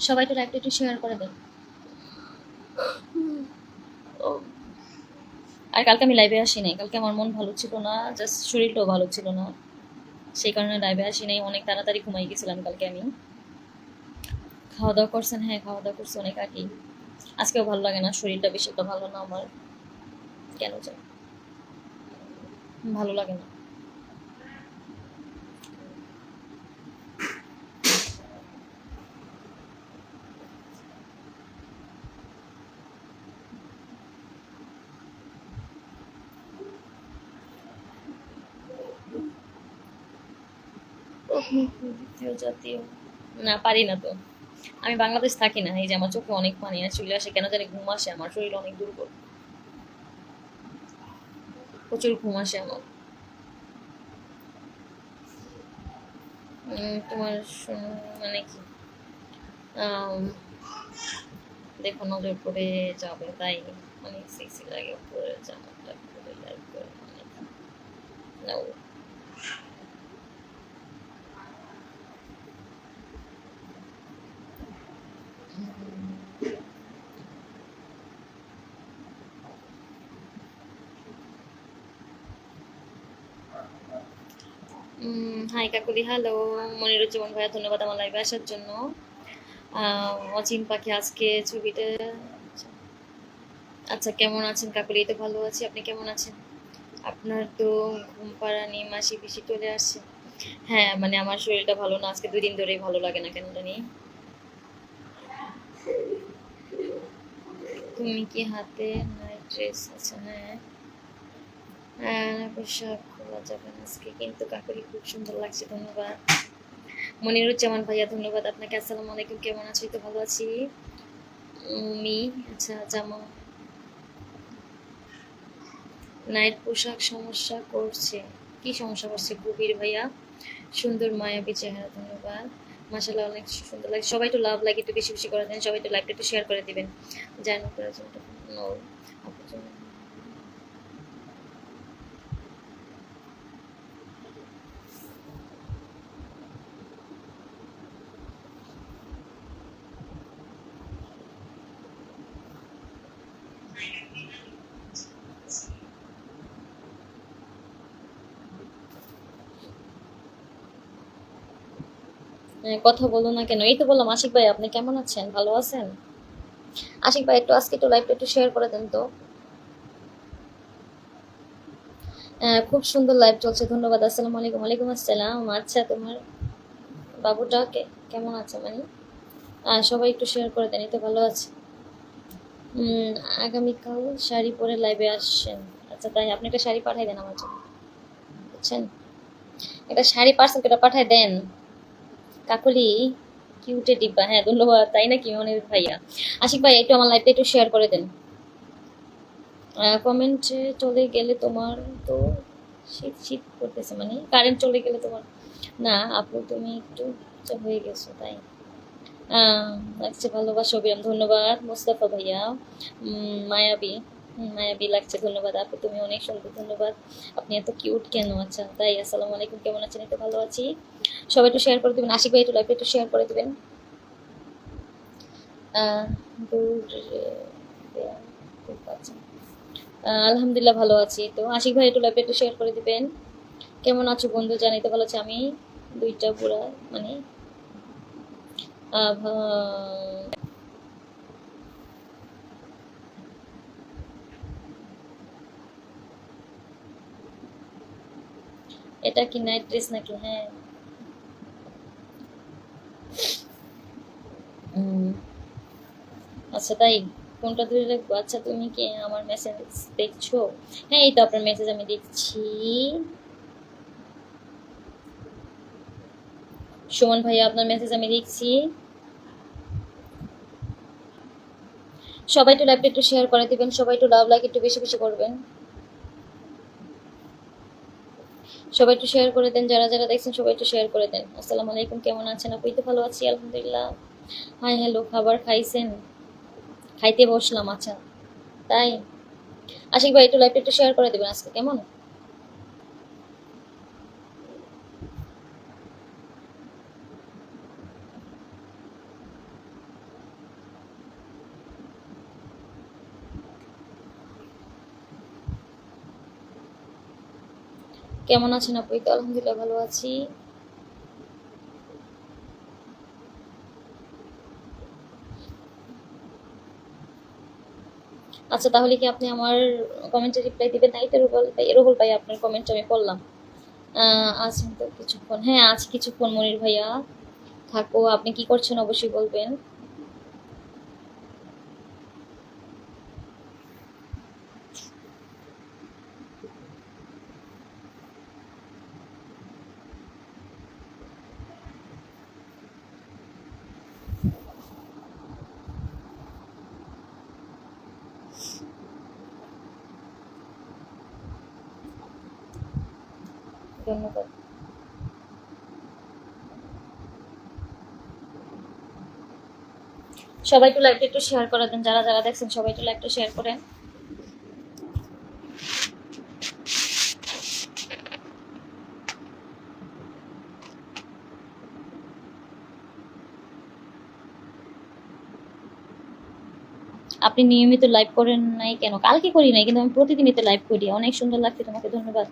সবাই তো লাইভটা একটু শেয়ার করে দেন। আর কালকে আমি লাইভে আসি নাই, কালকে আমার মন ভালো ছিল না, জাস্ট শরীরটাও ভালো ছিল না, সেই কারণে লাইভে আসি নাই। অনেক তাড়াতাড়ি ঘুমাই গেছিলাম কালকে আমি। খাওয়া দাওয়া করছেন? হ্যাঁ, খাওয়া দাওয়া করছি অনেক আগেই। আজকেও ভালো লাগে না, শরীরটা বেশি একটা ভালো না আমার, কেন জানি ভালো লাগে না। জাতীয় না, পারি না তো। আমি বাংলাদেশ থাকি না, এই যে আমার চোখে অনেক পানি চলে আসে, কেন জানি ঘুম আসে, আমার শরীর অনেক দুর্বল, প্রচুর ঘুম আসে আমার। তোমার মানে কি দেখো নজর পড়ে যাবে, তাই অনেক সেক্সি লাগে পরে জামাটা পরে লাইক করে অনেক নাও। হাই কাকুলি, হ্যালো মনিরুজ্জামান ভাইয়া, ধন্যবাদ আমার লাইভে আসার জন্য। অচিন পাখি আজকে ছবিটা, আচ্ছা কেমন আছেন কাকুলি? তো ভালো আছি, আপনি কেমন আছেন? আপনার তো ঘুম পাড়ানি মাসি পিসি চলে আসছে। হ্যাঁ মানে আমার শরীরটা ভালো না, আজকে 2 দিন ধরেই ভালো লাগে না কেন জানি। তুমি কি হাতে নাইট ড্রেস? আচ্ছা হ্যাঁ, পোশাক খোলা যাবে না আজকে, কিন্তু কাকুরি খুব সুন্দর লাগছে, ধন্যবাদ। মনিরুজ্জামান ভাইয়া ধন্যবাদ আপনাকে, আসসালামু আলাইকুম, কেমন আছো? তো ভালো আছি মি। আচ্ছা জামা নাইট পোশাক সমস্যা করছে, কি সমস্যা করছে কবির ভাইয়া? সুন্দর মায়াবী চেহারা, ধন্যবাদ। মাশাআল্লাহ অনেক সুন্দর লাগে। সবাই তো লাভ লাগে একটু বেশি বেশি করে দেন, সবাই তো লাইভটা একটু শেয়ার করে দিবেন। জানো করে আপুর জন্য কথা বলো না কেন? এই তো বললাম আশিক ভাই, আপনি কেমন আছেন? ভালো আছেন? আশিক ভাই একটু আজকে একটু লাইভটা একটু শেয়ার করে দেন তো। খুব সুন্দর লাইভ চলছে, ধন্যবাদ। আসসালামু আলাইকুম। ওয়ালাইকুম আসসালাম। আচ্ছা তোমার বাবুটা কেমন আছে মানে? সবাই একটু শেয়ার করে দেন, এই তো ভালো আছে। আগামীকাল শাড়ি পরে লাইভে আসছেন? আচ্ছা তাই, আপনি একটা শাড়ি পাঠাই দেন আমার জন্য, বুঝছেন? একটা শাড়ি পার্সেল করে পাঠাই দেন কাকুলি, কিউটে ডিব্বা। হ্যাঁ ধন্যবাদ। তাই নাকি মনির ভাইয়া? আশিক ভাই একটু আমার লাইভটা একটু শেয়ার করে দেন। কমেন্টে চলে গেলে তোমার তো শীত শীত করতেছে, মানে কারেন্ট চলে গেলে তোমার না আপু, তুমি একটু হয়ে গেছো তাই। লাগছে ভালোবাসা অবিরাম, ধন্যবাদ মোস্তফা ভাইয়া। মায়াবী, মায়াবী লাগছে, ধন্যবাদ আপু, তুমি অনেক সুন্দর, ধন্যবাদ। আপনি এত কিউট কেন? আচ্ছা তাই, আসসালামু আলাইকুম, কেমন আছেন? এত ভালো আছি। সবাই একটু শেয়ার করে দেবেন, আশিক ভাই একটু লাইভটা একটু শেয়ার করে দেবেন। আলহামদুলিল্লাহ ভালো আছি। তো আশিক ভাই একটু লাইভটা একটু শেয়ার করে দিবেন। কেমন আছো বন্ধু? জানাইতে ভালো আছি আমি। দুইটা বুড়া মানে এটা কি নাইট ড্রেস নাকি? হ্যাঁ আচ্ছা তাই, কোনটা ধরে রাখবো? আচ্ছা তুমি কি আমার মেসেজ দেখছো? হ্যাঁ এই তো আপনার মেসেজ আমি দেখছি। সুমন ভাইয়া আপনার মেসেজ আমি দেখছি। সবাই একটু লাইভটা একটু শেয়ার করে দিবেন, সবাই একটু লাভ লাইক একটু বেশি বেশি করবেন, সবাই একটু শেয়ার করে দেন, যারা যারা দেখছেন সবাই একটু শেয়ার করে দেন। আসসালামু আলাইকুম, কেমন আছেন আপু? তো ভালো আছি আলহামদুলিল্লাহ। হাই হ্যালো, খাবার খাইছেন? খাইতে বসলাম। আচ্ছা তাই, আশিক ভাই একটু লাইভটা একটু শেয়ার করে দেবেন আজকে, কেমন? কেমন আছেন আপু? এই তো আলহামদুলিল্লাহ ভালো আছি। আচ্ছা, তাহলে কি আপনি আমার কমেন্টে রিপ্লাই দিবেন? নাই তো রুহুল ভাই আপনার কমেন্ট আমি পড়লাম। আছেন তো কিছুক্ষণ? হ্যাঁ আছি কিছুক্ষণ মনির ভাইয়া। থাকো, আপনি কি করছেন অবশ্যই বলবেন। ধন্যবাদ। সবাই একটু লাইভটা একটু শেয়ার করে দেন, যারা যারা দেখছেন সবাই একটু লাইভটা শেয়ার করেন। আপনি নিয়মিত লাইভ করেন নাই কেন? কালকে করি নাই, কিন্তু আমি প্রতিদিনই তো লাইভ করি। অনেক সুন্দর লাগছে তোমাকে, ধন্যবাদ।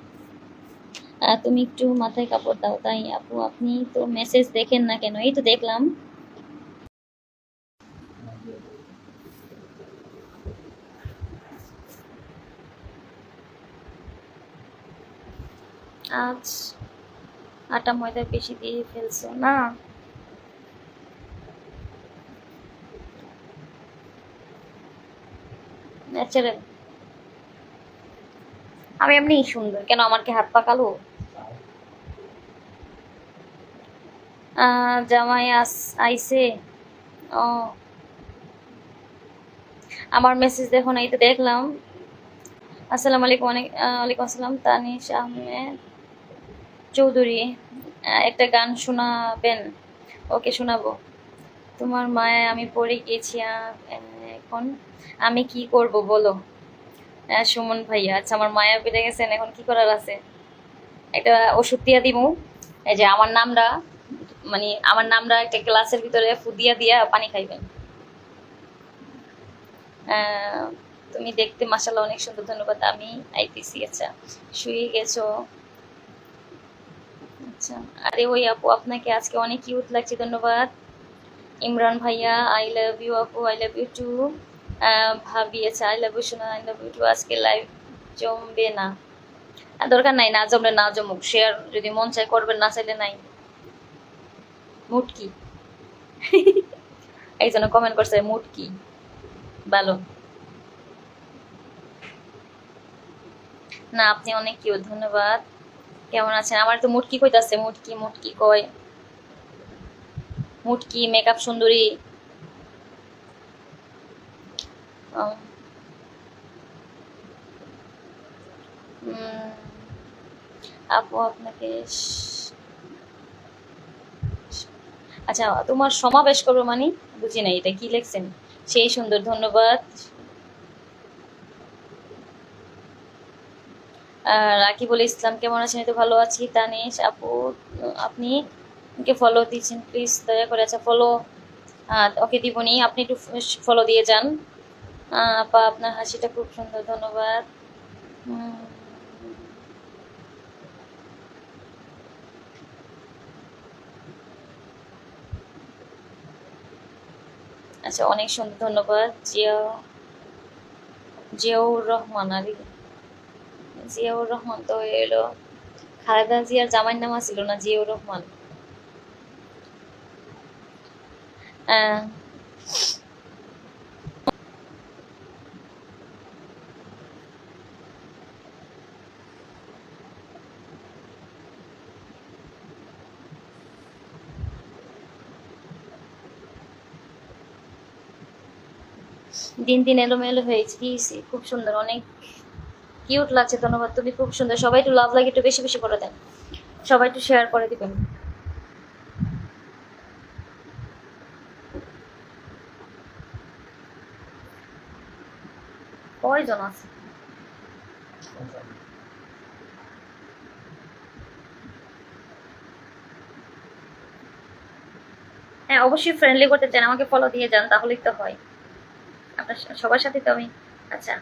তুমি একটু মাথায় কাপড় দাও। তাই আপু, আপনি তো মেসেজ দেখেন না কেন? এই তো দেখলাম। আজ আটা ময়দা বেশি দিয়ে ফেলছো না? ন্যাচারাল। আমি এমনিই সুন্দর, কেন আমার কি হাত পা কালো? জামাই আইছে। ও, আমার মেসেজ দেখো না? এই তো দেখলাম। আসসালামু আলাইকুম। ওয়ালাইকুম আসসালাম। তানিশ আহমেদ চৌধুরী, একটা গান শোনাবেন? ওকে, শোনাবো। তোমার মায়ায় আমি পড়ে গেছি, এখন আমি কি করব বলো? সুমন ভাইয়া, আচ্ছা আমার মায়া পেটে গেছেন, এখন কি করার আছে? একটা ওষুধ দিয়া দিমু। এই যে আমার নামটা, মানে আমার নামটা একটা গ্লাসের ভিতরে ফুদিয়া দিয়া পানি খাইবেন। তুমি দেখতে মাশাআল্লাহ অনেক সুন্দর, ধন্যবাদ। আমি আইতেছি। আচ্ছা, শুয়ে গেছো? আচ্ছা, আরে ওই আপু, আপনাকে আজকে অনেক কিউট লাগছে, ধন্যবাদ। ইমরান ভাইয়া, আই লাভ ইউ আপু, আই লাভ ইউ টু। ভাবি, আচ্ছা আই লাভ ইউ শোনা, আই লাভ ইউ টু। আজকে লাইভ জমবে না? দরকার নাই, না জমলে না জমুক, শেয়ার যদি মন চায় করবেন, না চাইলে নাই। মুটকি একজন কমেন্ট করছে মুটকি, ভালো না? আপনি অনেক কিউট, ধন্যবাদ। কেমন আছেন? আমার তো মুটকি কইতাছে, মুটকি মুটকি কয়। মুটকি মেকআপ সুন্দরী। উম, উম, আপু আপনাকে আচ্ছা, তোমার সমাবেশ করবো মানে? বুঝি নাই, এটা কি লিখছেন? সেই সুন্দর, ধন্যবাদ। রাকিবুল ইসলাম, কেমন আছেন? এই তো ভালো আছি। তানিশ আপু, আপনি কে ফলো দিচ্ছেন প্লিজ দয়া করে? আচ্ছা, ফলো ওকে দিবনি, আপনি একটু ফলো দিয়ে যান। আপা আপনার হাসিটা খুব সুন্দর, ধন্যবাদ। উম, আচ্ছা, অনেক সুন্দর, ধন্যবাদ। জিয়াউর রহমান, আরে জিয়াউর রহমান তো এলো। খালেদা জিয়ার জামাইয়ের নাম ছিল না জিয়াউর রহমান? আহ, দিন দিন এলোমেলো হয়েছে, খুব সুন্দর, অনেক কিউট লাগছে, ধন্যবাদ। তুমি খুব সুন্দর। সবাই একটু লাভ লাগে একটু বেশি বেশি করে দেন, সবাই একটু শেয়ার করে দিবেন। কয়জন আছে? হ্যাঁ, অবশ্যই ফ্রেন্ডলি করতে চান, আমাকে ফলো দিয়ে যান, তাহলেই তো হয়। আপনার সবার সাথে তো আমি। আচ্ছা,